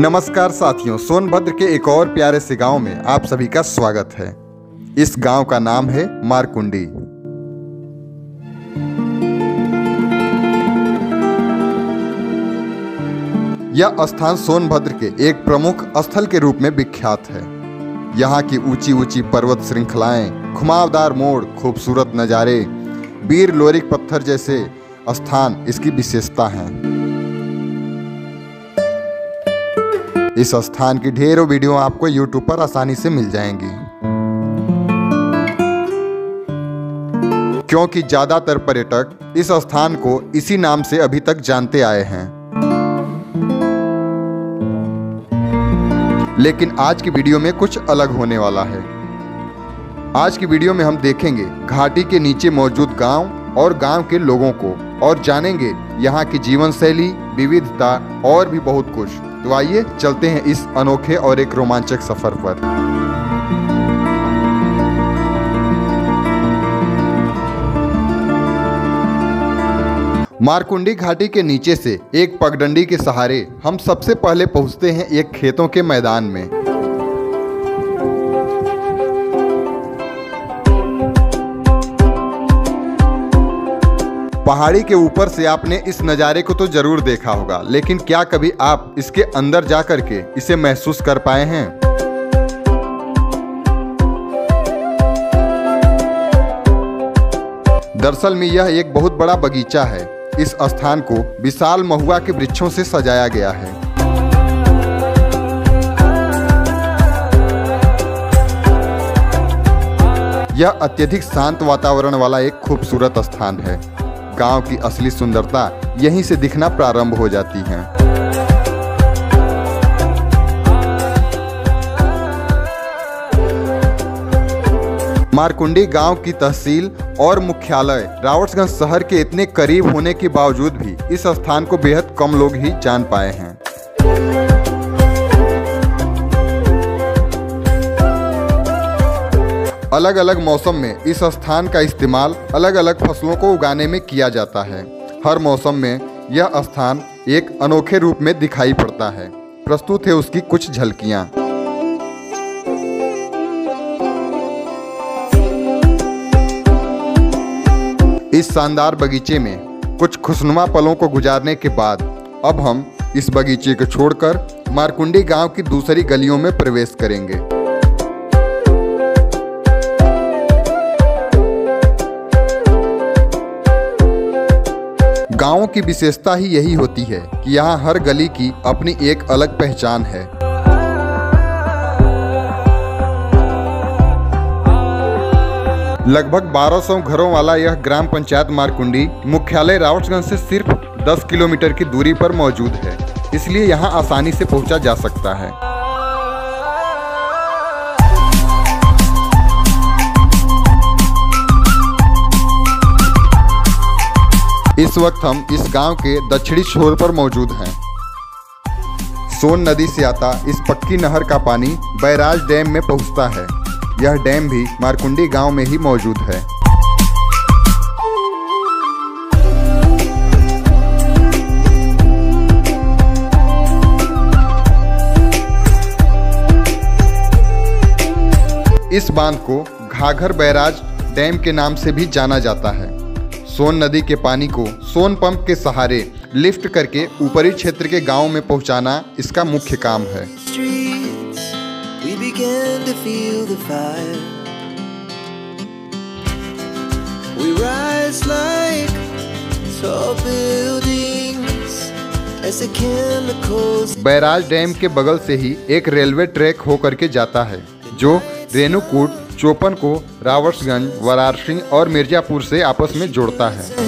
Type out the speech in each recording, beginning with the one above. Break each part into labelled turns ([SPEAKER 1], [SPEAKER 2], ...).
[SPEAKER 1] नमस्कार साथियों, सोनभद्र के एक और प्यारे से गांव में आप सभी का स्वागत है। इस गांव का नाम है मारकुंडी। यह स्थान सोनभद्र के एक प्रमुख स्थल के रूप में विख्यात है। यहाँ की ऊंची ऊंची पर्वत श्रृंखलाएं, घुमावदार मोड़, खूबसूरत नज़ारे, वीर लोरिक पत्थर जैसे स्थान इसकी विशेषता हैं। इस स्थान की ढेरों वीडियो आपको YouTube पर आसानी से मिल जाएंगी, क्योंकि ज्यादातर पर्यटक इस स्थान को इसी नाम से अभी तक जानते आए हैं। लेकिन आज की वीडियो में कुछ अलग होने वाला है। आज की वीडियो में हम देखेंगे घाटी के नीचे मौजूद गांव और गांव के लोगों को, और जानेंगे यहाँ की जीवन शैली, विविधता और भी बहुत कुछ। तो आइए चलते हैं इस अनोखे और एक रोमांचक सफर पर। मारकुंडी घाटी के नीचे से एक पगडंडी के सहारे हम सबसे पहले पहुंचते हैं एक खेतों के मैदान में। पहाड़ी के ऊपर से आपने इस नज़ारे को तो जरूर देखा होगा, लेकिन क्या कभी आप इसके अंदर जा करके इसे महसूस कर पाए हैं? दरअसल में यह एक बहुत बड़ा बगीचा है। इस स्थान को विशाल महुआ के वृक्षों से सजाया गया है। यह अत्यधिक शांत वातावरण वाला एक खूबसूरत स्थान है। गांव की असली सुंदरता यहीं से दिखना प्रारंभ हो जाती है। मारकुंडी गांव की तहसील और मुख्यालय रावटगंज शहर के इतने करीब होने के बावजूद भी इस स्थान को बेहद कम लोग ही जान पाए हैं। अलग अलग मौसम में इस स्थान का इस्तेमाल अलग अलग फसलों को उगाने में किया जाता है। हर मौसम में यह स्थान एक अनोखे रूप में दिखाई पड़ता है। प्रस्तुत है उसकी कुछ झलकियां। इस शानदार बगीचे में कुछ खुशनुमा पलों को गुजारने के बाद अब हम इस बगीचे को छोड़कर मारकुंडी गांव की दूसरी गलियों में प्रवेश करेंगे। गांवों की विशेषता ही यही होती है कि यहाँ हर गली की अपनी एक अलग पहचान है। लगभग 1200 घरों वाला यह ग्राम पंचायत मारकुंडी मुख्यालय रावटगंज से सिर्फ 10 किलोमीटर की दूरी पर मौजूद है, इसलिए यहाँ आसानी से पहुँचा जा सकता है। इस वक्त हम इस गांव के दक्षिणी छोर पर मौजूद हैं। सोन नदी से आता इस पक्की नहर का पानी बैराज डैम में पहुंचता है। यह डैम भी मारकुंडी गांव में ही मौजूद है। इस बांध को घाघर बैराज डैम के नाम से भी जाना जाता है। सोन नदी के पानी को सोन पंप के सहारे लिफ्ट करके ऊपरी क्षेत्र के गांव में पहुंचाना इसका मुख्य काम है। बैराज डैम के बगल से ही एक रेलवे ट्रैक होकर के जाता है, जो रेणुकूट, चोपन को रावटगंज, वाराणसी और मिर्जापुर से आपस में जोड़ता है।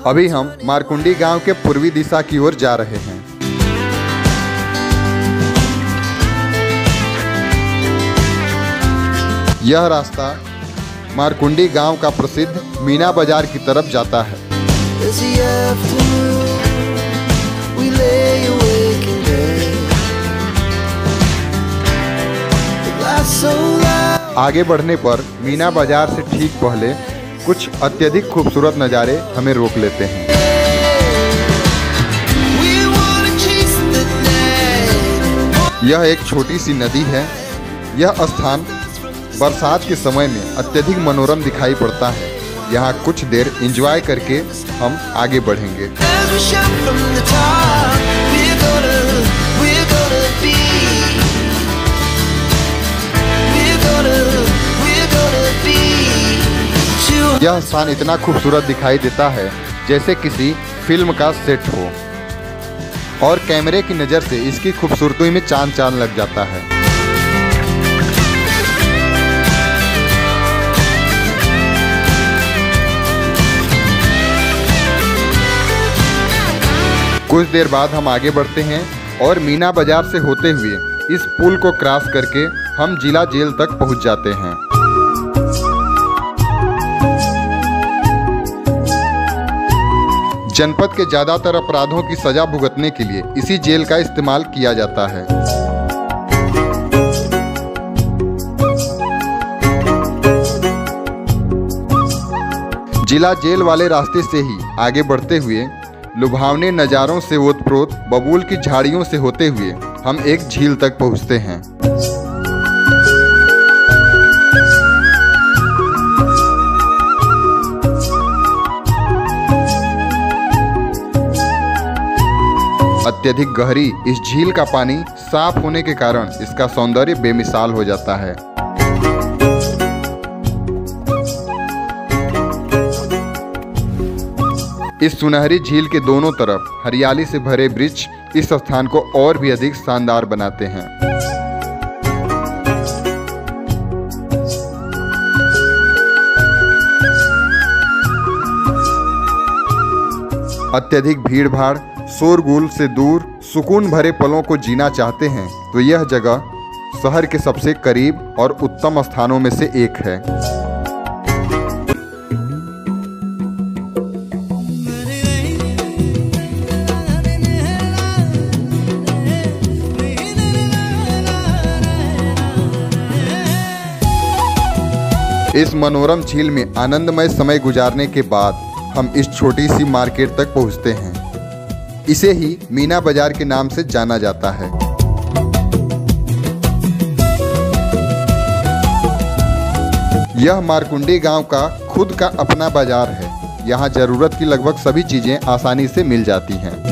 [SPEAKER 1] अभी हम मारकुंडी गांव के पूर्वी दिशा की ओर जा रहे हैं। यह रास्ता मारकुंडी गांव का प्रसिद्ध मीना बाजार की तरफ जाता है। आगे बढ़ने पर मीना बाजार से ठीक पहले कुछ अत्यधिक खूबसूरत नज़ारे हमें रोक लेते हैं। यह एक छोटी सी नदी है। यह स्थान बरसात के समय में अत्यधिक मनोरम दिखाई पड़ता है। यहाँ कुछ देर एंजॉय करके हम आगे बढ़ेंगे। यह स्थान इतना खूबसूरत दिखाई देता है जैसे किसी फिल्म का सेट हो, और कैमरे की नज़र से इसकी खूबसूरती में चांद चांद लग जाता है। कुछ देर बाद हम आगे बढ़ते हैं और मीना बाजार से होते हुए इस पुल को क्रॉस करके हम जिला जेल तक पहुंच जाते हैं। जनपद के ज़्यादातर अपराधों की सजा भुगतने के लिए इसी जेल का इस्तेमाल किया जाता है। जिला जेल वाले रास्ते से ही आगे बढ़ते हुए लुभावने नज़ारों से ओतप्रोत बबूल की झाड़ियों से होते हुए हम एक झील तक पहुंचते हैं। अत्यधिक गहरी इस झील का पानी साफ होने के कारण इसका सौंदर्य बेमिसाल हो जाता है। इस सुनहरी झील के दोनों तरफ हरियाली से भरे वृक्ष इस स्थान को और भी अधिक शानदार बनाते हैं। अत्यधिक भीड़-भाड़, शोरगुल से दूर सुकून भरे पलों को जीना चाहते हैं तो यह जगह शहर के सबसे करीब और उत्तम स्थानों में से एक है। इस मनोरम झील में आनंदमय समय गुजारने के बाद हम इस छोटी सी मार्केट तक पहुंचते हैं। इसे ही मीना बाजार के नाम से जाना जाता है। यह मारकुंडी गांव का खुद का अपना बाजार है। यहाँ जरूरत की लगभग सभी चीजें आसानी से मिल जाती हैं।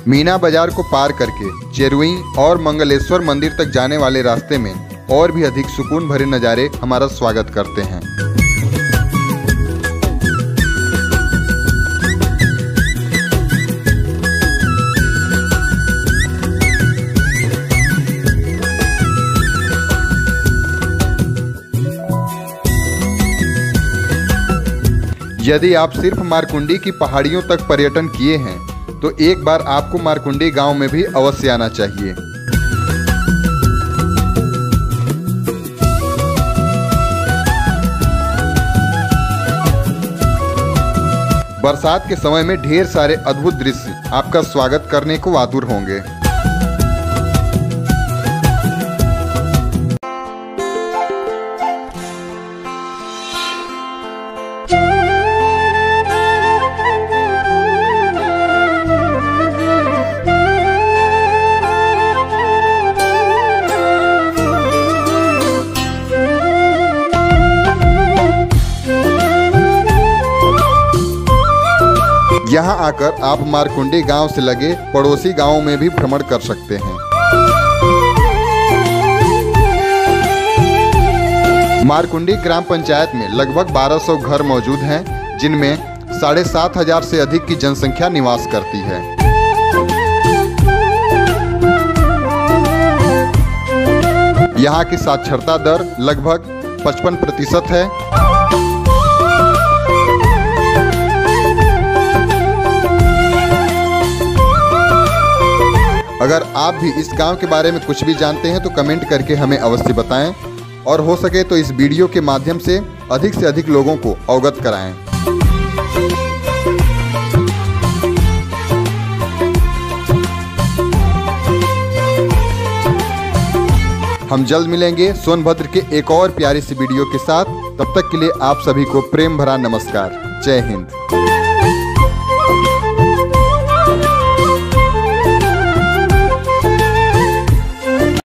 [SPEAKER 1] मीना बाजार को पार करके चेरुई और मंगलेश्वर मंदिर तक जाने वाले रास्ते में और भी अधिक सुकून भरे नज़ारे हमारा स्वागत करते हैं। यदि आप सिर्फ मारकुंडी की पहाड़ियों तक पर्यटन किए हैं तो एक बार आपको मारकुंडी गांव में भी अवश्य आना चाहिए। बरसात के समय में ढेर सारे अद्भुत दृश्य आपका स्वागत करने को आतुर होंगे। यहाँ आकर आप मारकुंडी गांव से लगे पड़ोसी गांवों में भी भ्रमण कर सकते हैं। मारकुंडी ग्राम पंचायत में लगभग 1200 घर मौजूद हैं, जिनमें 7500 से अधिक की जनसंख्या निवास करती है। यहाँ की साक्षरता दर लगभग 55% है। अगर आप भी इस गांव के बारे में कुछ भी जानते हैं तो कमेंट करके हमें अवश्य बताएं और हो सके तो इस वीडियो के माध्यम से अधिक लोगों को अवगत कराएं। हम जल्द मिलेंगे सोनभद्र के एक और प्यारी सी वीडियो के साथ। तब तक के लिए आप सभी को प्रेम भरा नमस्कार। जय हिंद।